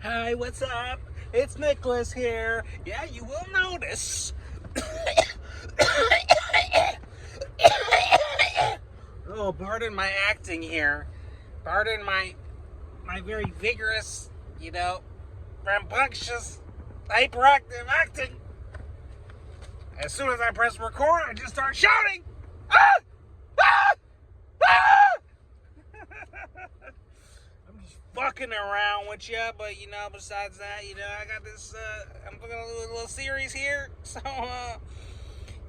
Hi, what's up? It's Nicholas here. Yeah, you will notice. Oh, pardon my acting here. Pardon my very vigorous, rambunctious, hyperactive acting. As soon as I press record, I just start shouting. Ah! Ah! Ah! I'm just fucking around with you, but besides that, I got this. I'm gonna do a little series here, so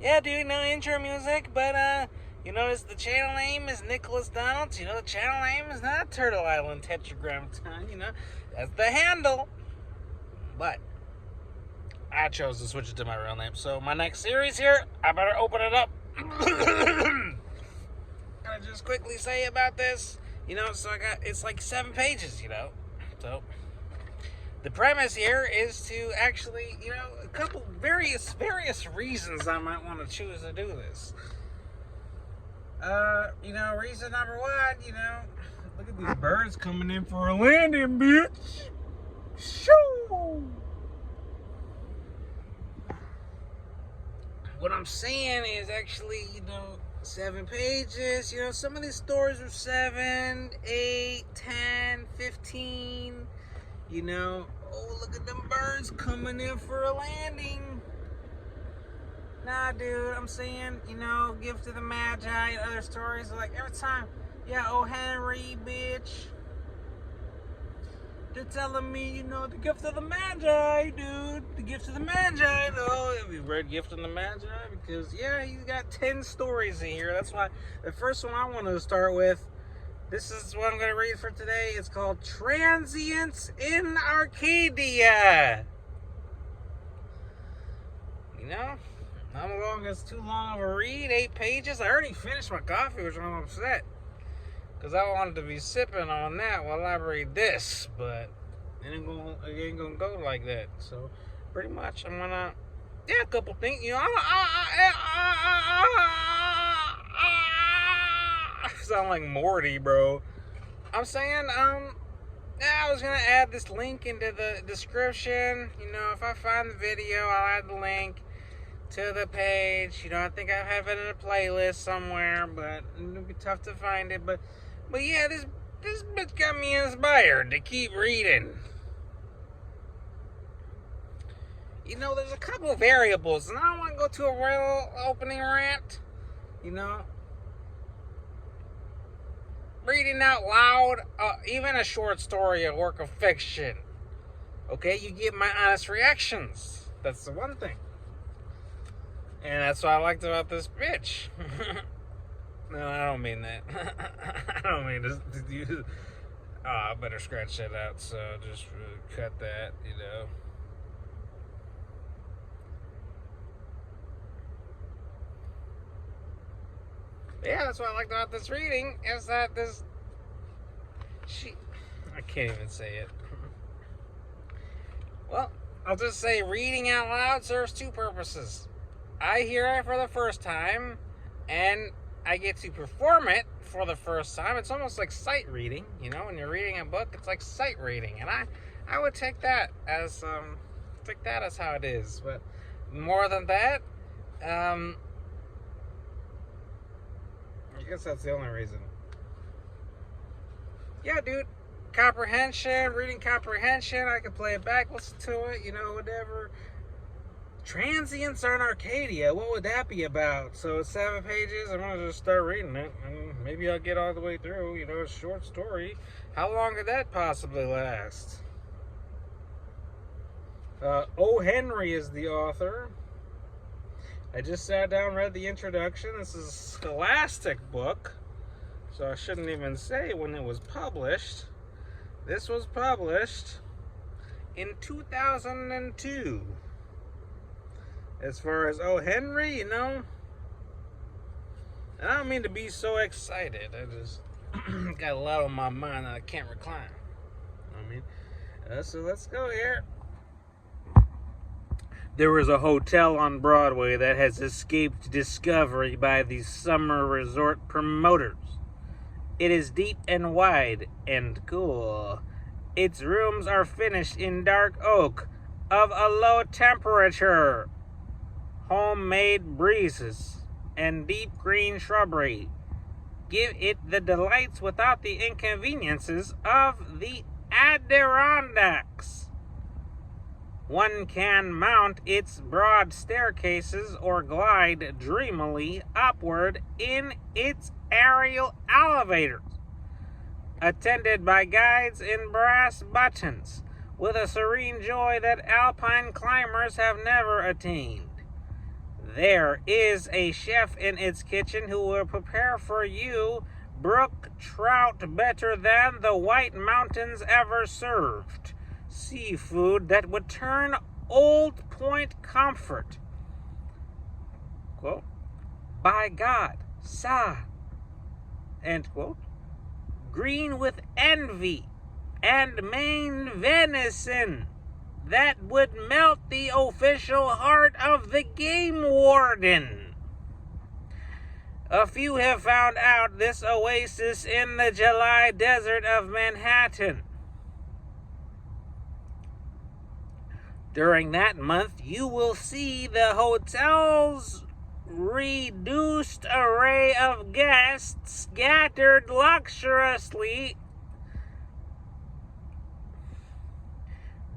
yeah, dude, no intro music, but you notice the channel name is Nicholas Donalds. The channel name is not Turtle Island Tetragrammaton. That's the handle, but I chose to switch it to my real name. So my next series here, I better open it up. Can I just quickly say about this? So it's like 7 pages, So the premise here is to actually, a couple various reasons I might want to choose to do this. Reason number one, look at these birds coming in for a landing, bitch. Shoo! What I'm saying is actually, 7 pages. Some of these stories are 7, 8, 10, 15. Oh, look at them birds coming in for a landing. Nah, dude, I'm saying, Gift of the Magi and other stories. Like, every time, oh, Henry, bitch. They're telling me, the Gift of the Magi, dude. The Gift of the Magi. No, have you read Gift of the Magi? Because, he's got 10 stories in here. That's why the first one I wanted to start with, this is what I'm going to read for today. It's called Transients in Arcadia. Not long, it's too long of a read. 8 pages. I already finished my coffee, which I'm upset. Because I wanted to be sipping on that while I read this. But it ain't gonna go like that. So, pretty much, I'm gonna... Yeah, a couple things. I sound like Morty, bro. I'm saying, I was gonna add this link into the description. If I find the video, I'll add the link to the page. I think I have it in a playlist somewhere, but it'll be tough to find it. But yeah, this bitch got me inspired to keep reading. There's a couple of variables, and I don't want to go to a real opening rant. Reading out loud, even a short story, a work of fiction. Okay, you get my honest reactions. That's the one thing. And that's what I liked about this bitch. No, I don't mean that. I don't mean to use... Oh, I better scratch that out, so just cut that, Yeah, that's what I liked about this reading, is that I can't even say it. Well, I'll just say reading out loud serves 2 purposes. I hear it for the first time, and I get to perform it for the first time. It's almost like sight reading, when you're reading a book, it's like sight reading, and I would take that as how it is. But more than that, I guess that's the only reason. Yeah, dude, reading comprehension, I could play it back, listen to it, whatever. Transients in Arcadia, what would that be about? So it's 7 pages, I'm going to just start reading it, and maybe I'll get all the way through, a short story. How long could that possibly last? O. Henry is the author. I just sat down and read the introduction. This is a Scholastic book, so I shouldn't even say when it was published. This was published in 2002. As far as O. Henry, and I don't mean to be so excited. I just got a lot on my mind that I can't recline. So let's go here. There was a hotel on Broadway that has escaped discovery by the summer resort promoters. It is deep and wide and cool. Its rooms are finished in dark oak of a low temperature, homemade breezes, and deep green shrubbery give it the delights without the inconveniences of the Adirondacks. One can mount its broad staircases or glide dreamily upward in its aerial elevators, attended by guides in brass buttons, with a serene joy that alpine climbers have never attained. There is a chef in its kitchen who will prepare for you brook trout better than the White Mountains ever served. Seafood that would turn Old Point comfort. Quote, by God, sa, end quote, green with envy and Maine venison that would melt the official heart of the game warden. A few have found out this oasis in the July desert of Manhattan. During that month, you will see the hotel's reduced array of guests scattered luxuriously.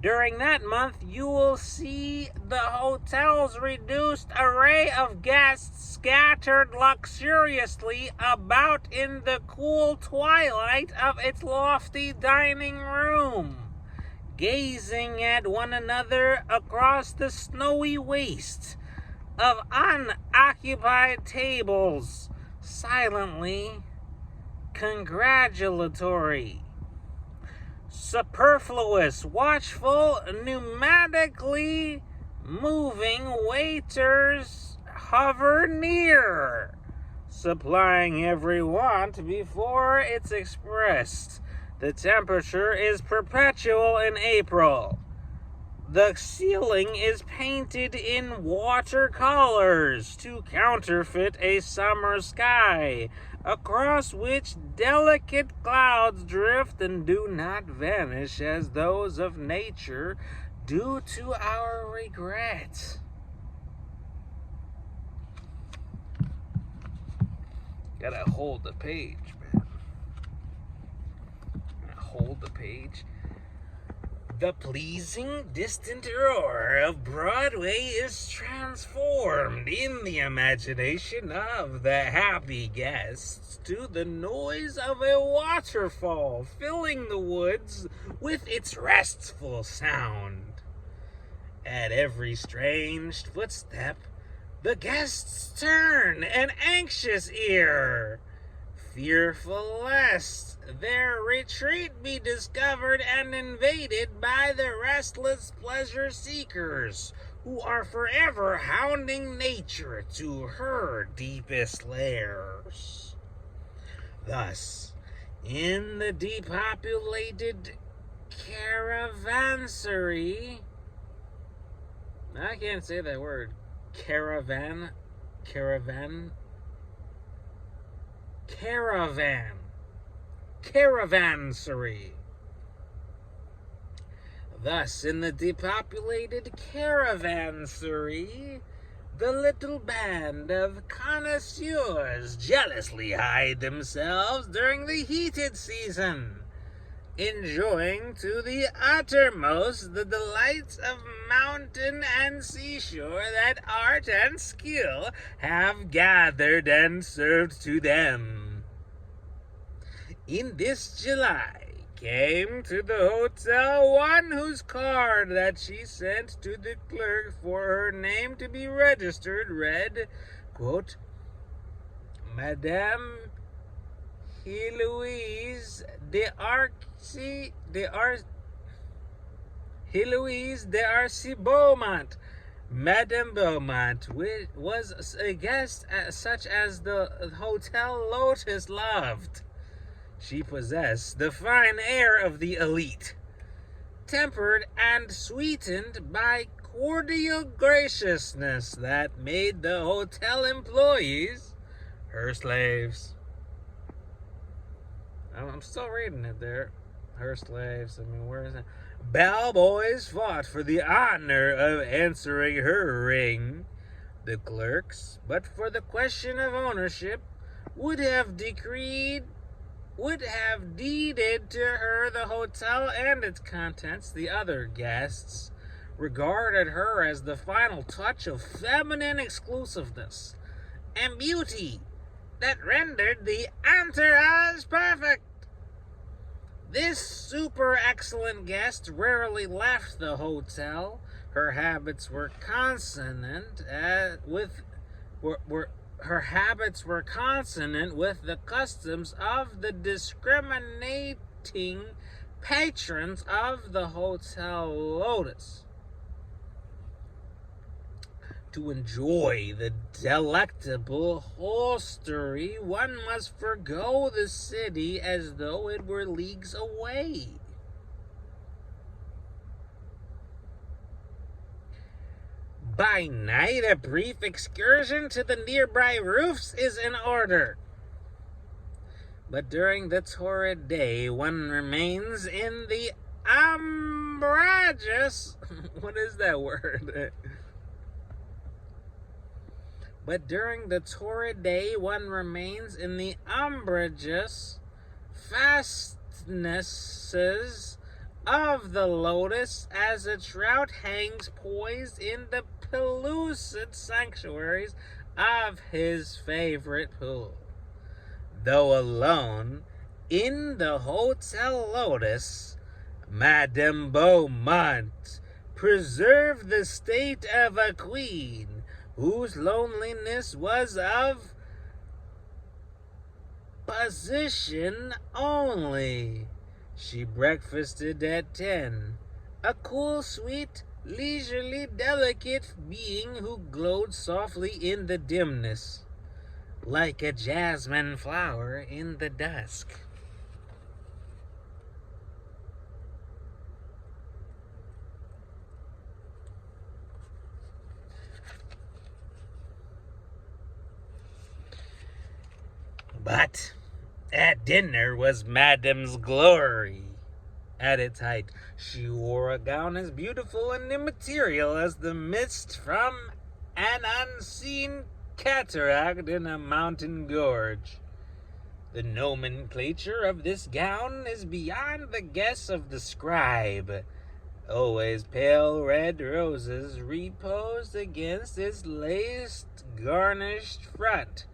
During that month, you will see the hotel's reduced array of guests scattered luxuriously about in the cool twilight of its lofty dining room, gazing at one another across the snowy waste of unoccupied tables, silently congratulatory. Superfluous, watchful, pneumatically moving waiters hover near, supplying every want before it's expressed. The temperature is perpetual in April. The ceiling is painted in watercolors to counterfeit a summer sky, across which delicate clouds drift and do not vanish as those of nature due to our regret. Gotta hold the page, man. Hold the page. The pleasing, distant roar of Broadway is transformed in the imagination of the happy guests to the noise of a waterfall filling the woods with its restful sound. At every strange footstep, the guests turn an anxious ear, fearful lest their retreat be discovered and invaded by the restless pleasure seekers who are forever hounding nature to her deepest lairs. Thus, in the depopulated caravansary, I can't say that word, caravansary. Thus, in the depopulated caravansary, the little band of connoisseurs jealously hide themselves during the heated season, enjoying to the uttermost the delights of mountain and seashore that art and skill have gathered and served to them. In this July came to the hotel one whose card that she sent to the clerk for her name to be registered read, quote, Madame Heloise D'Arcy Beaumont. Madame Beaumont was a guest such as the Hotel Lotus loved. She possessed the fine air of the elite, tempered and sweetened by cordial graciousness that made the hotel employees her slaves. I'm still reading it there. her slaves. I mean, where is it? Bellboys fought for the honor of answering her ring. The clerks, but for the question of ownership, would have deeded to her the hotel and its contents. The other guests regarded her as the final touch of feminine exclusiveness and beauty that rendered the entourage perfect. This super excellent guest rarely left the hotel. Her habits were consonant with the customs of the discriminating patrons of the Hotel Lotus. To enjoy the delectable hostelry, one must forgo the city as though it were leagues away. By night, a brief excursion to the nearby roofs is in order. But during the torrid day, one remains in the umbrageous... What is that word? But during the torrid day, one remains in the umbrageous fastnesses of the Lotus as a trout hangs poised in the pellucid sanctuaries of his favorite pool. Though alone in the Hotel Lotus, Madame Beaumont preserved the state of a queen whose loneliness was of position only. She breakfasted at 10, a cool, sweet, leisurely, delicate being who glowed softly in the dimness, like a jasmine flower in the dusk. But at dinner was Madame's glory at its height. She wore a gown as beautiful and immaterial as the mist from an unseen cataract in a mountain gorge. The nomenclature of this gown is beyond the guess of the scribe. Always pale red roses reposed against its laced, garnished front.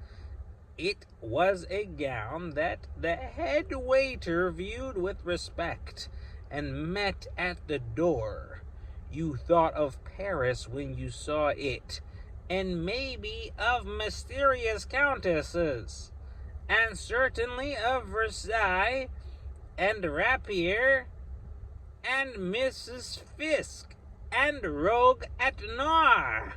It was a gown that the head waiter viewed with respect and met at the door. You thought of Paris when you saw it, and maybe of mysterious countesses, and certainly of Versailles and Rapier and Mrs. Fisk and Rogue at Noir.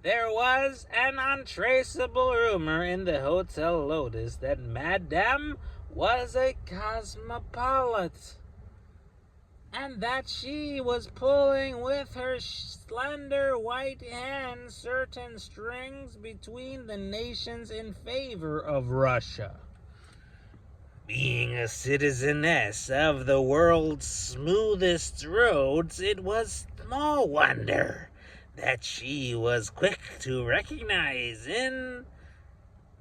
There was an untraceable rumor in the Hotel Lotus that Madame was a cosmopolite, and that she was pulling with her slender white hand certain strings between the nations in favor of Russia. Being a citizeness of the world's smoothest roads, it was small wonder that she was quick to recognize in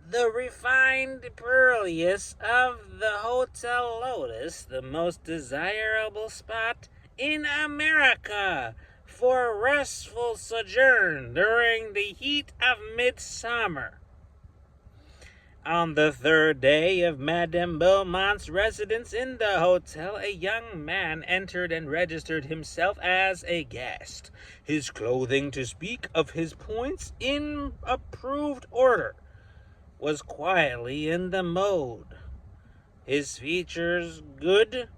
the refined purlieus of the Hotel Lotus the most desirable spot in America for restful sojourn during the heat of midsummer. On the third day of Madame Beaumont's residence in the hotel, a young man entered and registered himself as a guest. His clothing, to speak of his points in approved order, was quietly in the mode. His features good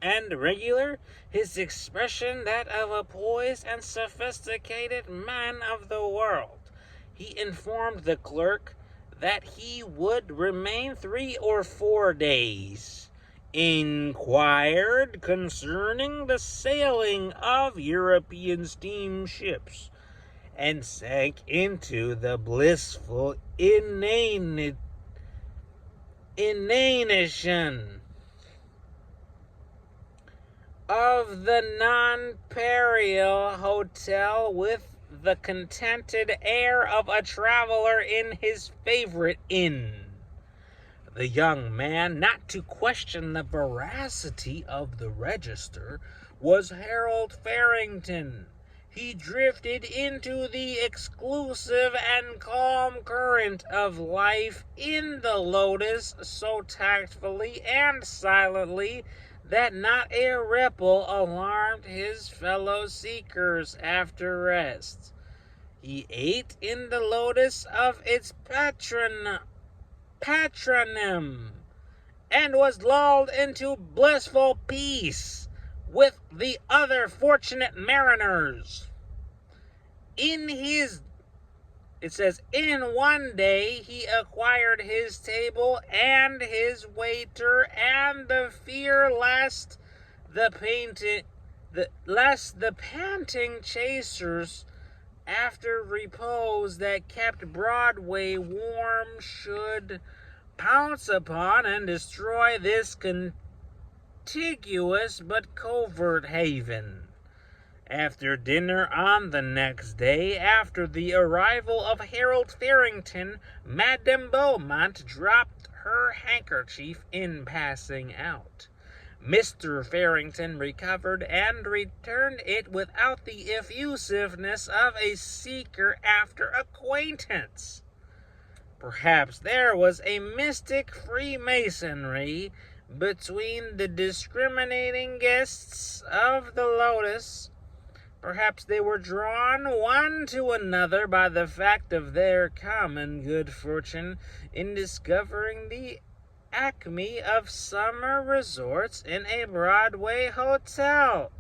and regular, his expression that of a poised and sophisticated man of the world. He informed the clerk that he would remain 3 or 4 days, inquired concerning the sailing of European steamships, and sank into the blissful inanition of the Nonpareil Hotel with the contented air of a traveler in his favorite inn. The young man, not to question the veracity of the register, was Harold Farrington. He drifted into the exclusive and calm current of life in the Lotus so tactfully and silently that not a ripple alarmed his fellow seekers after rest. He ate in the Lotus of its patronym, and was lulled into blissful peace with the other fortunate mariners. It says, in one day he acquired his table and his waiter, and the fear lest the panting chasers after repose that kept Broadway warm should pounce upon and destroy this contiguous but covert haven. After dinner on the next day, after the arrival of Harold Farrington, Madame Beaumont dropped her handkerchief in passing out. Mr. Farrington recovered and returned it without the effusiveness of a seeker after acquaintance. Perhaps there was a mystic freemasonry between the discriminating guests of the Lotus. Perhaps they were drawn one to another by the fact of their common good fortune in discovering the acme of summer resorts in a Broadway hotel.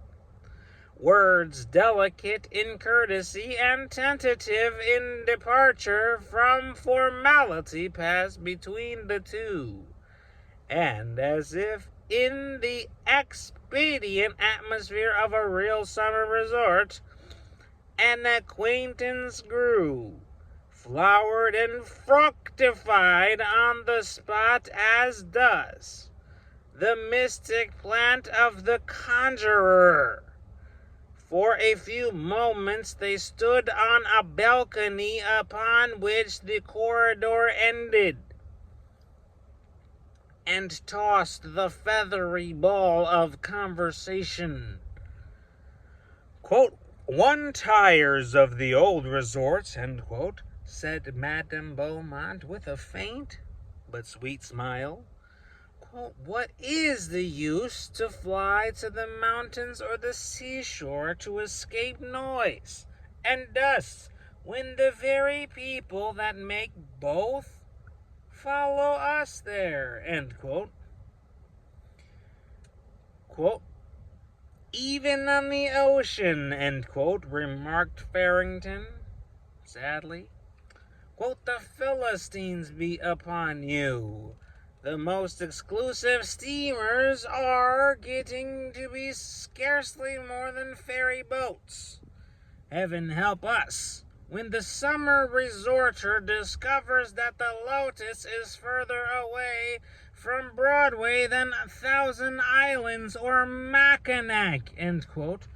Words delicate in courtesy and tentative in departure from formality passed between the two, and as if in the expedient atmosphere of a real summer resort, an acquaintance grew, flowered and fructified on the spot, as does the mystic plant of the conjurer. For a few moments they stood on a balcony upon which the corridor ended, and tossed the feathery ball of conversation. Quote, one tires of the old resorts, end quote, said Madame Beaumont with a faint but sweet smile. Quote, what is the use to fly to the mountains or the seashore to escape noise and dust when the very people that make both follow us there, end quote. Quote, even on the ocean, end quote, remarked Farrington, sadly. Quote, the Philistines be upon you. The most exclusive steamers are getting to be scarcely more than ferry boats. Heaven help us when the summer resorter discovers that the Lotus is further away from Broadway than Thousand Islands or Mackinac, end quote.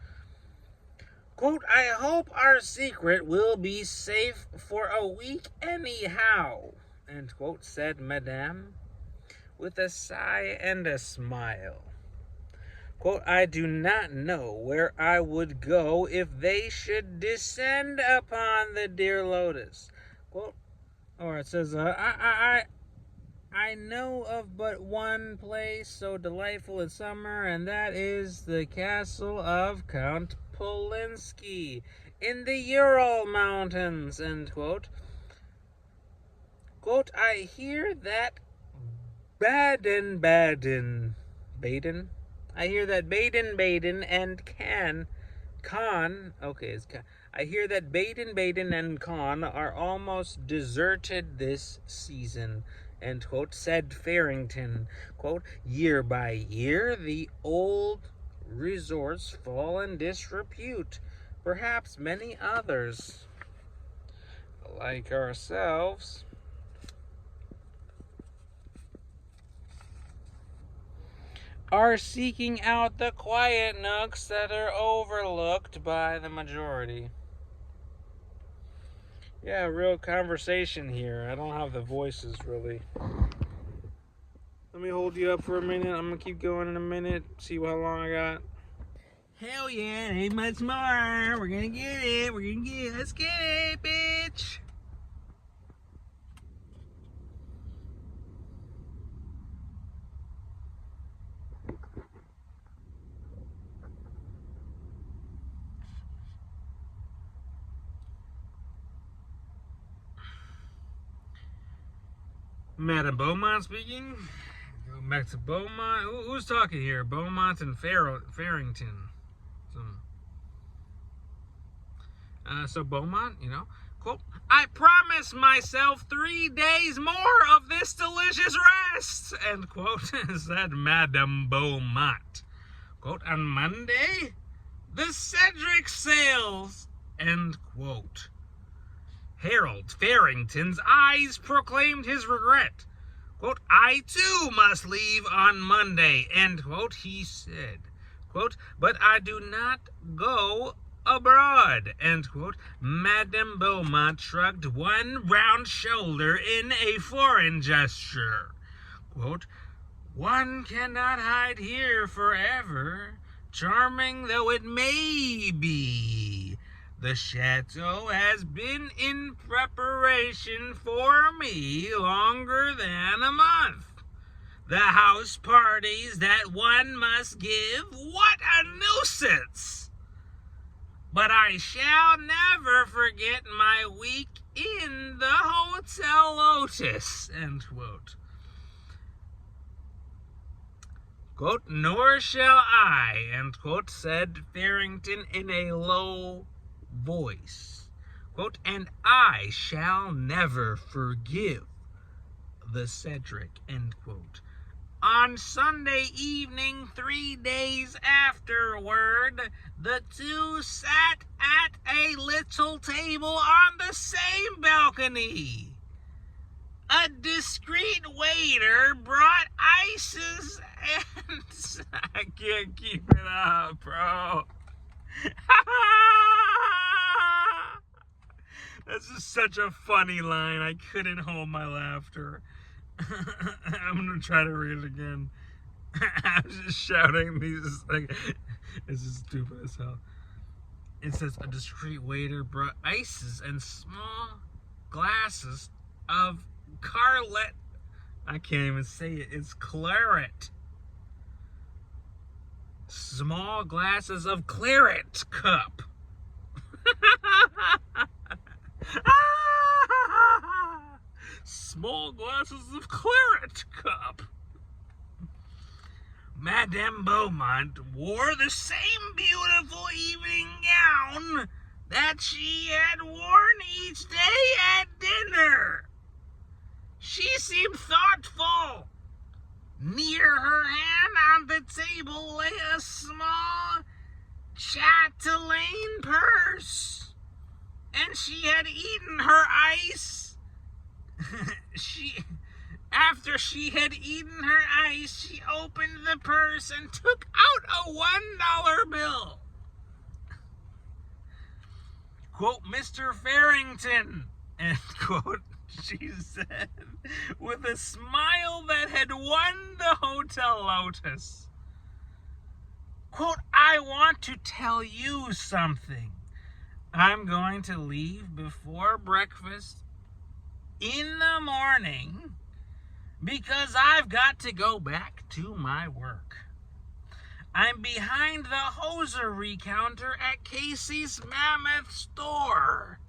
Quote, I hope our secret will be safe for a week anyhow, end quote, said Madame, with a sigh and a smile. Quote, I do not know where I would go if they should descend upon the dear Lotus. Quote, or it says, I know of but one place so delightful in summer, and that is the castle of Count Polinsky in the Ural Mountains, end quote. Quote, I hear that Baden and I hear that Baden and Cannes are almost deserted this season, end quote, said Farrington. Quote, year by year, the old resorts fall in disrepute. Perhaps many others, like ourselves, are seeking out the quiet nooks that are overlooked by the majority. Yeah, real conversation here. I don't have the voices really. Let me hold you up for a minute. I'm gonna keep going in a minute. See how long I got. Hell yeah, ain't much more. We're gonna get it. Let's get it, bitch. Madam Beaumont speaking. Go back to Beaumont. Who's talking here? Beaumont and Farrington. So Beaumont, quote, I promise myself 3 days more of this delicious rest, end quote, said Madame Beaumont. Quote, on Monday, the Cedric sails, end quote. Harold Farrington's eyes proclaimed his regret. Quote, I too must leave on Monday, end quote, he said. Quote, but I do not go abroad, end quote. Madame Beaumont shrugged one round shoulder in a foreign gesture. Quote, one cannot hide here forever, charming though it may be. The chateau has been in preparation for me longer than a month. The house parties that one must give, what a nuisance! But I shall never forget my week in the Hotel Lotus, end quote. Quote, nor shall I, end quote, said Farrington in a low voice. Quote, and I shall never forgive the Cedric, end quote. On Sunday evening, 3 days afterward, the two sat at a little table on the same balcony. A discreet waiter brought ices and... I can't keep it up, bro. This is such a funny line. I couldn't hold my laughter. I'm gonna try to read it again. I'm just shouting these, like, this is stupid as hell. It says, a discreet waiter brought ices and small glasses of Carlet. I can't even say it. It's claret. Small glasses of claret cup. Small glasses of claret cup. Madame Beaumont wore the same beautiful evening gown that she had worn each day at dinner. She seemed thoughtful. Near her hand on the table lay a small chatelaine purse, and she had eaten her ice. After she had eaten her ice, she opened the purse and took out a $1 bill. Quote, Mr. Farrington, end quote, she said, with a smile that had won the Hotel Lotus. Quote, I want to tell you something. I'm going to leave before breakfast in the morning because I've got to go back to my work. I'm behind the hosiery counter at Casey's Mammoth store.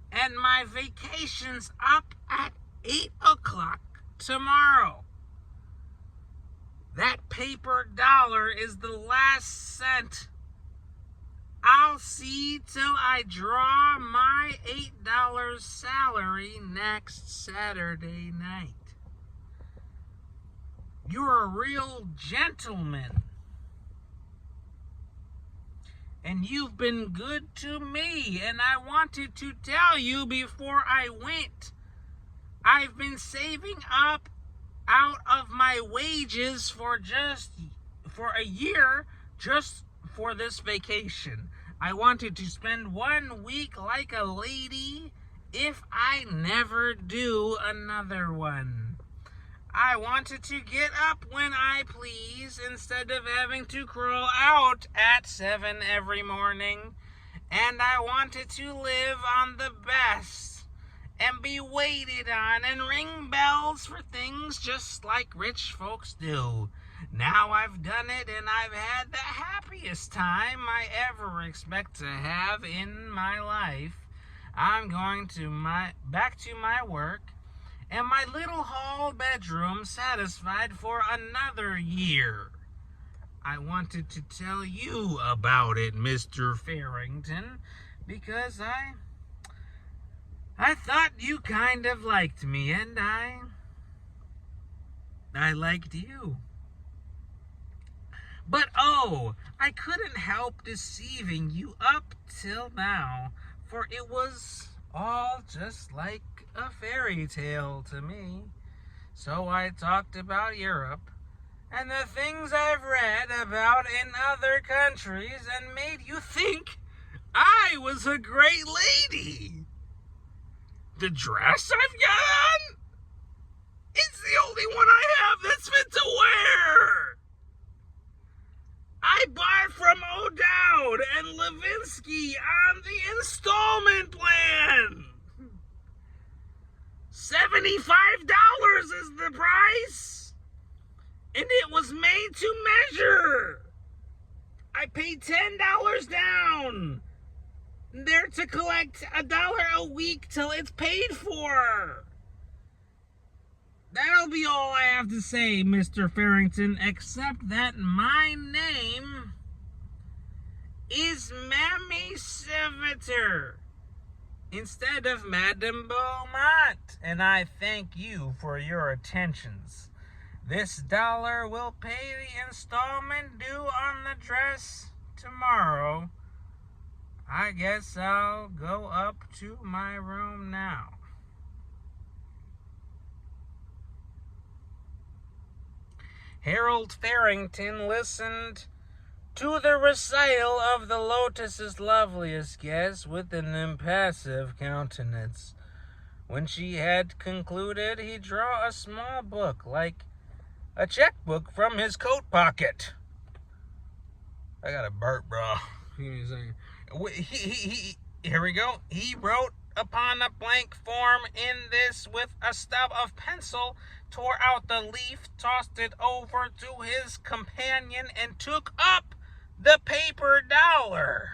And my vacation's up at 8 o'clock tomorrow. That paper dollar is the last cent I'll see till I draw my $8 salary next Saturday night. You're a real gentleman. And you've been good to me, and I wanted to tell you before I went. I've been saving up out of my wages for a year just for this vacation. I wanted to spend 1 week like a lady if I never do another one. I wanted to get up when I please instead of having to crawl out at 7 every morning. And I wanted to live on the best and be waited on and ring bells for things just like rich folks do. Now I've done it and I've had the happiest time I ever expect to have in my life. I'm going back to my work and my little hall bedroom satisfied for another year. I wanted to tell you about it, Mr. Farrington, because I thought you kind of liked me, and I liked you. But oh, I couldn't help deceiving you up till now, for it was all just like a fairy tale to me. So I talked about Europe and the things I've read about in other countries and made you think I was a great lady. The dress I've got on? It's the only one I have that's fit to wear. I bought from O'Dowd and Levinsky on the installment plan. $75 is the price. And it was made to measure. I paid $10 down. They're to collect $1 a week till it's paid for. That'll be all I have to say, Mr. Farrington, except that my name is Mammy Servitor instead of Madame Beaumont, and I thank you for your attentions. This $1 will pay the installment due on the dress tomorrow. I guess I'll go up to my room now. Harold Farrington listened to the recital of the Lotus's loveliest guest with an impassive countenance. When she had concluded, he drew a small book, like a checkbook, from his coat pocket. I got a burp, bro. Give me a second. Here we go. He wrote upon a blank form in this with a stub of pencil, tore out the leaf, tossed it over to his companion, and took up the paper $1.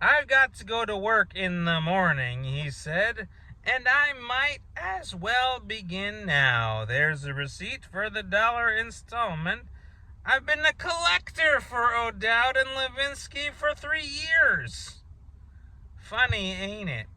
I've got to go to work in the morning, he said, and I might as well begin now. There's a receipt for the $1 installment. I've been a collector for O'Dowd and Levinsky for 3 years. Funny, ain't it,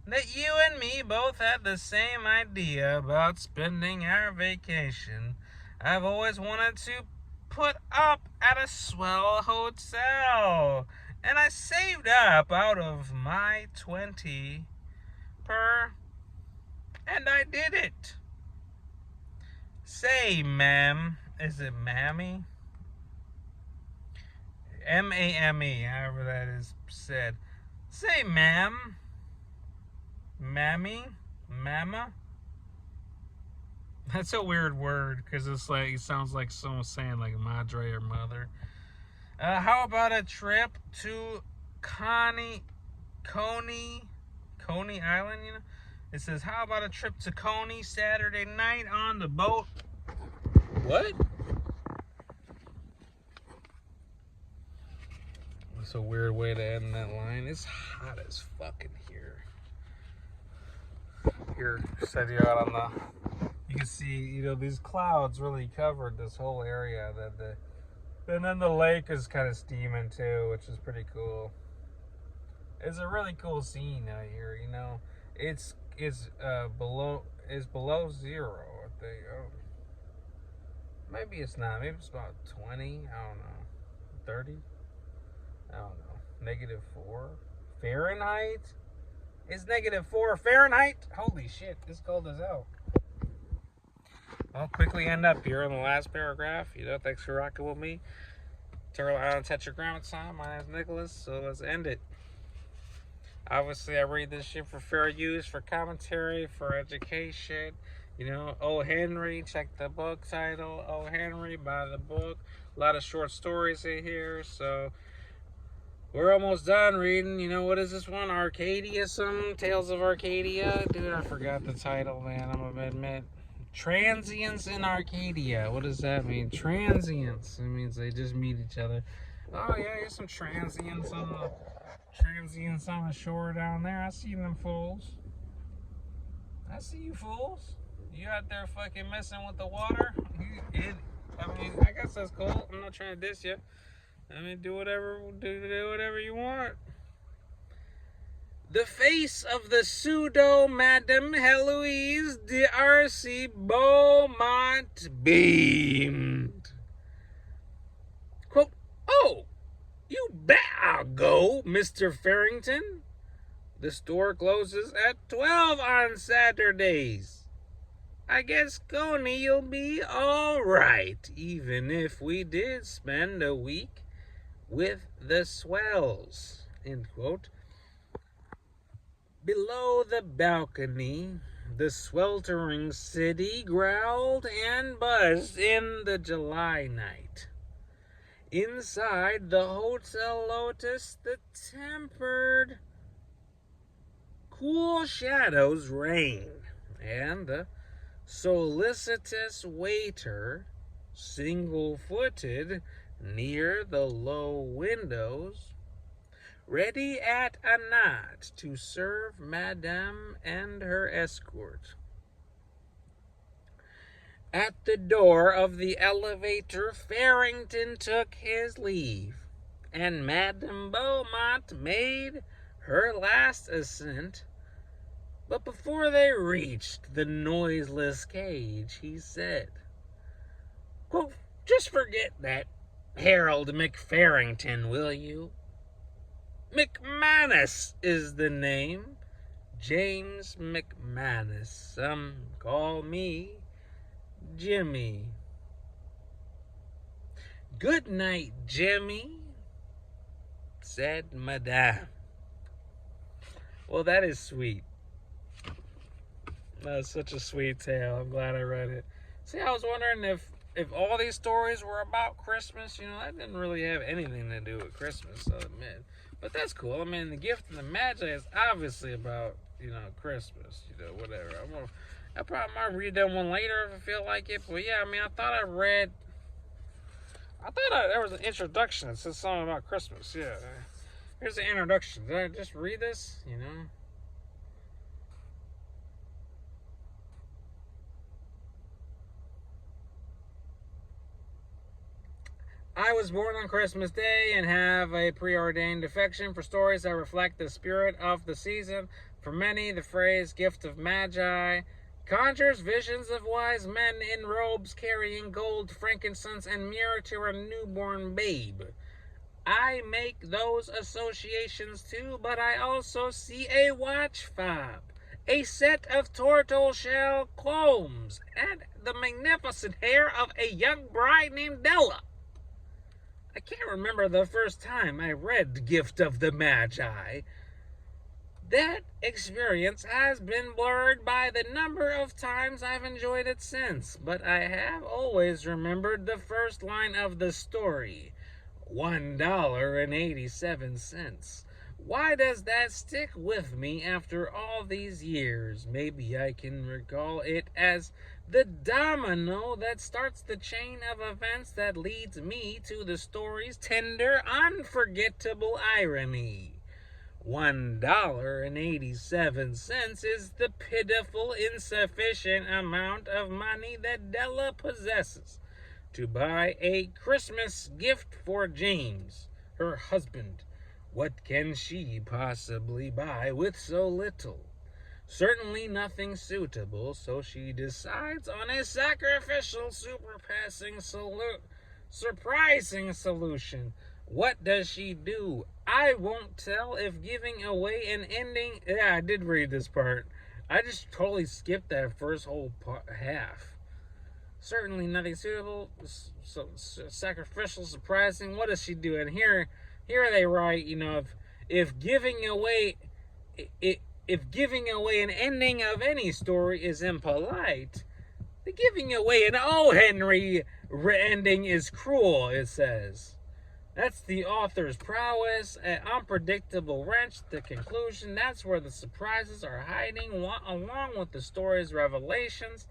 that you and me both had the same idea about spending our vacation. I've always wanted to put up at a swell hotel, and I saved up out of my 20 per, and I did it. Say, ma'am, is it mammy? M-A-M-E, however that is said. Say, ma'am, mammy, mama. That's a weird word, because it's like, it sounds like someone saying like madre or mother. How about a trip to Coney Island, you know? It says, how about a trip to Coney Saturday night on the boat? What? That's a weird way to end that line. It's hot as fucking here. Here, said you're out on the... You can see, you know, these clouds really covered this whole area. And then the lake is kind of steaming too, which is pretty cool. It's a really cool scene out here, you know. It's below zero, I think. Oh. Maybe it's not. Maybe it's about 20. I don't know. 30. I don't know. -4 Fahrenheit. It's -4 Fahrenheit. Holy shit! This cold is out. I'll quickly end up here in the last paragraph. Thanks for rocking with me. Turtle Island Tetragrammaton. My name's Nicholas, so let's end it. Obviously, I read this shit for fair use, for commentary, for education. O. Henry, check the book title. O. Henry, buy the book. A lot of short stories in here, so we're almost done reading. What is this one? Arcadia, Tales of Arcadia? Dude, I forgot the title, man. I'm gonna admit. Transients in Arcadia. What does that mean? Transients. It means they just meet each other. Oh yeah, here's some transients on the shore down there. I see them fools. I see you fools. You out there fucking messing with the water? I guess that's cool. I'm not trying to diss you. Do whatever you want. The face of the pseudo Madame Heloise d'Arcy Beaumont beamed. Quote, "Oh, you bet I'll go, Mr. Farrington. The store closes at 12 on Saturdays. I guess Coney'll be all right, even if we did spend a week with the swells." End quote. Below the balcony, the sweltering city growled and buzzed in the July night. Inside the Hotel Lotus, the tempered, cool shadows reigned, and the solicitous waiter, single-footed near the low windows, ready at a nod to serve Madame and her escort. At the door of the elevator, Farrington took his leave, and Madame Beaumont made her last ascent. But before they reached the noiseless cage, he said, quote, "Just forget that Harold McFarrington, will you? McManus is the name. James McManus. Some call me Jimmy." "Good night, Jimmy," said Madame. Well, that is sweet. That's such a sweet tale. I'm glad I read it. See, I was wondering if all these stories were about Christmas. That didn't really have anything to do with Christmas, I'll admit. But that's cool. The Gift of the Magi is obviously about, Christmas, whatever. I probably might read that one later if I feel like it. But yeah, I thought there was an introduction that said something about Christmas. Yeah. Here's the introduction. Did I just read this? I was born on Christmas Day and have a preordained affection for stories that reflect the spirit of the season. For many, the phrase gift of magi conjures visions of wise men in robes carrying gold, frankincense, and myrrh to a newborn babe. I make those associations too, but I also see a watch fob, a set of tortoise-shell combs, and the magnificent hair of a young bride named Della. I can't remember the first time I read Gift of the Magi. That experience has been blurred by the number of times I've enjoyed it since, but I have always remembered the first line of the story, $1.87. Why does that stick with me after all these years? Maybe I can recall it as the domino that starts the chain of events that leads me to the story's tender, unforgettable irony. $1.87 is the pitiful, insufficient amount of money that Della possesses to buy a Christmas gift for James, her husband. What can she possibly buy with so little? Certainly nothing suitable, so she decides on a sacrificial, surprising solution. What does she do? I won't tell if giving away an ending. Yeah, I did read this part. I just totally skipped that first whole half. Certainly nothing suitable, sacrificial, surprising. What does she do? And here they write, if giving away, if giving away an ending of any story is impolite, the giving away an O. Henry ending is cruel. It says. That's the author's prowess, an unpredictable wrench, the conclusion. That's where the surprises are hiding, along with the story's revelations.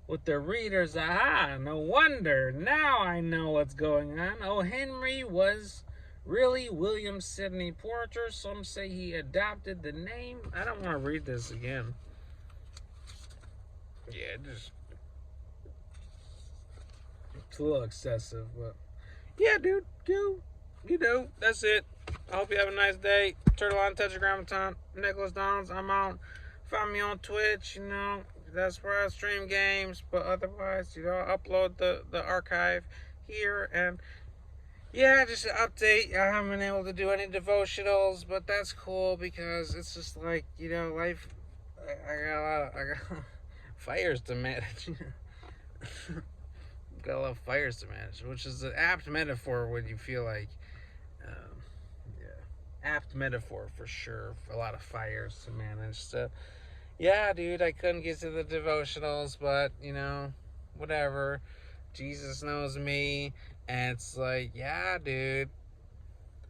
With the reader's aha, no wonder. Now I know what's going on. O. Henry was really William Sidney Porter. Some say he adopted the name. I don't want to read this again. Yeah, just it's a little excessive, but yeah, dude, that's it. I hope you have a nice day. Turtle on Tetragrammaton, Nicholas Donalds. I'm out. Find me on Twitch, that's where I stream games, but otherwise, I upload the archive here, and yeah, just an update. I haven't been able to do any devotionals, but that's cool because it's just like, life, I got fires to manage. Got a lot of fires to manage, which is an apt metaphor when you feel like, apt metaphor for sure, for a lot of fires to manage. So, yeah, dude, I couldn't get to the devotionals, but, whatever. Jesus knows me, and it's like, yeah, dude,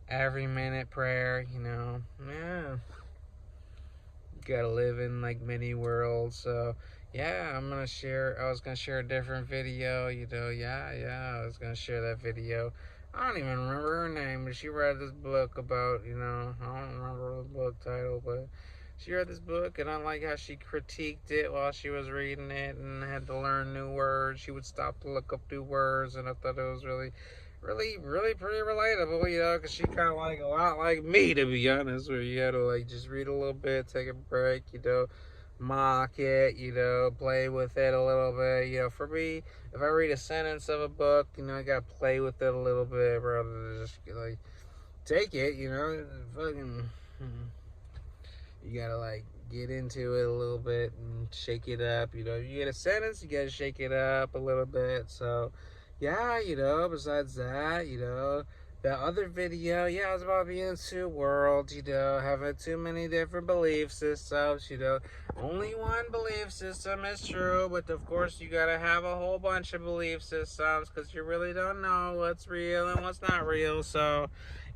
every minute prayer, yeah. You gotta live in, many worlds, so, yeah, I was gonna share a different video, I was gonna share that video. I don't even remember her name, but she read this book about, I don't remember the book title, but she read this book, and I like how she critiqued it while she was reading it and had to learn new words. She would stop to look up new words, and I thought it was really, really, really pretty relatable, because she kind of a lot like me, to be honest, where you had to, just read a little bit, take a break, mock it, play with it a little bit. For me, if I read a sentence of a book, I gotta play with it a little bit rather than just, take it, fucking, you gotta, get into it a little bit and shake it up, you get a sentence, you gotta shake it up a little bit, so, yeah, besides that, that other video, I was about to be in two worlds, having too many different belief systems, only one belief system is true, but of course you gotta have a whole bunch of belief systems, because you really don't know what's real and what's not real, so,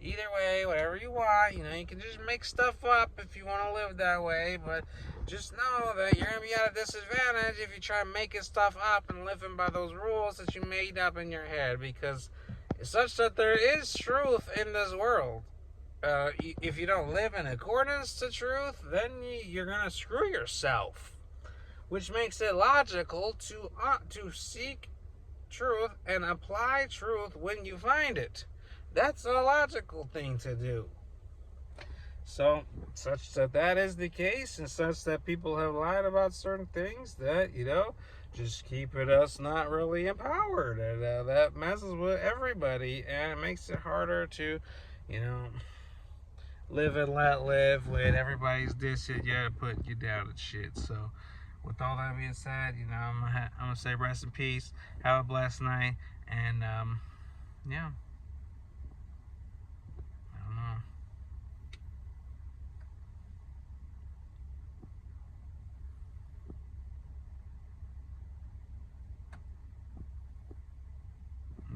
either way, whatever you want, you can just make stuff up if you want to live that way, but just know that you're going to be at a disadvantage if you try making stuff up and living by those rules that you made up in your head, because it's such that there is truth in this world. If you don't live in accordance to truth, then you're going to screw yourself, which makes it logical to seek truth and apply truth when you find it. That's a logical thing to do. So, such that is the case, and such that people have lied about certain things that, just keeping us not really empowered. And that messes with everybody, and it makes it harder to, live and let live when everybody's dissing you, putting you down and shit. So, with all that being said, I'm gonna say rest in peace, have a blessed night, and, yeah.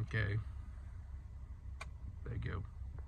Okay. There you go.